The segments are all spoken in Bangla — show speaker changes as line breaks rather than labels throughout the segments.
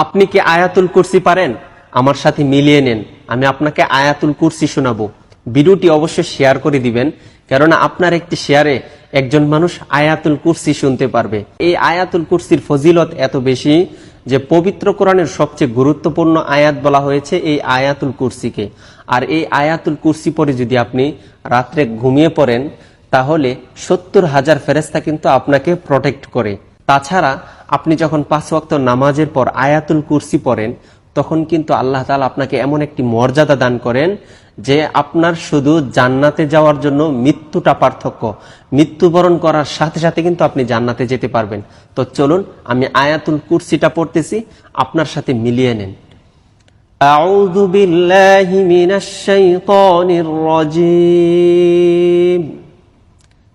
আপনি কি আয়াতুল কুরসি পারেন? আমার সাথে মিলিয়ে নেন, আমি আপনাকে আয়াতুল কুরসি শোনাবো। ভিডিওটি অবশ্যই শেয়ার করে দিবেন, কেননা আপনার একটি শেয়ারে একজন মানুষ আয়াতুল কুরসি শুনতে পারবে। এই আয়াতুল কুরসির ফজিলত এত বেশি যে পবিত্র কোরআনের সবচেয়ে গুরুত্বপূর্ণ আয়াত বলা হয়েছে এই আয়াতুল কুরসিকে। আর এই আয়াতুল কুরসি পরে যদি আপনি রাত্রে ঘুমিয়ে পড়েন, তাহলে 70,000 ফেরেশতা কিন্তু আপনাকে প্রটেক্ট করে। তাছাড়া আপনি যখন 5 ওয়াক্ত নামাজের পর আয়াতুল কুরসি পড়েন, তখন কিন্তু আল্লাহ তাআলা আপনাকে এমন একটি মর্যাদা দান করেন যে আপনার শুধু জান্নাতে যাওয়ার জন্য মৃত্যুটা পার্থক্য। মৃত্যুবরণ করার সাথে সাথে কিন্তু আপনি জান্নাতে যেতে পারবেন। তো চলুন আমি আয়াতুল কুরসিটা পড়তেছি, আপনার সাথে মিলিয়ে নেন। আউযু বিল্লাহি মিনাশ শাইতানির রাজীম।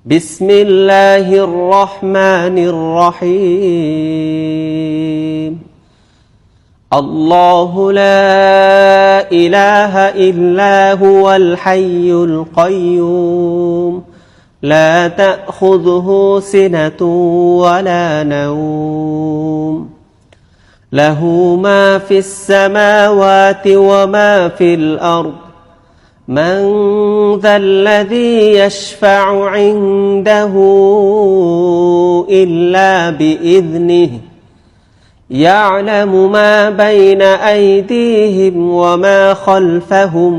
বিসমিল্লাহির রহমানির রহিম। আল্লাহু লা ইলাহা ইল্লা হুয়াল হাইয়ুল কাইয়্যুম লা তাখুযুহু সিনাতুন ওয়ালা নাওম লাহু মা ফিস সামাওয়াতি ওয়া মা ফিল আরদ من ذا الذي يشفع عنده إلا بإذنه يعلم ما بين أيديهم وما خلفهم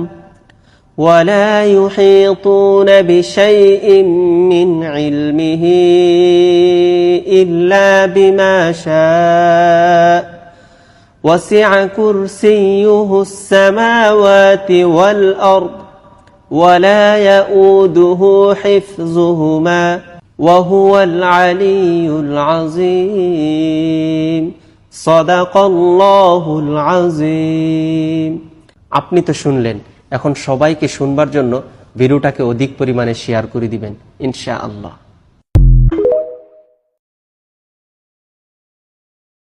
ولا يحيطون بشيء من علمه إلا بما شاء وسع كرسيه السماوات والأرض ولا يؤوده حفظهما وهو العلي العظيم صدق الله العظيم। আপনি তো শুনলেন, এখন সবাইকে শুনবার জন্য ভিডিওটাকে অধিক পরিমাণে শেয়ার করে দিবেন ইনশাআল্লাহ।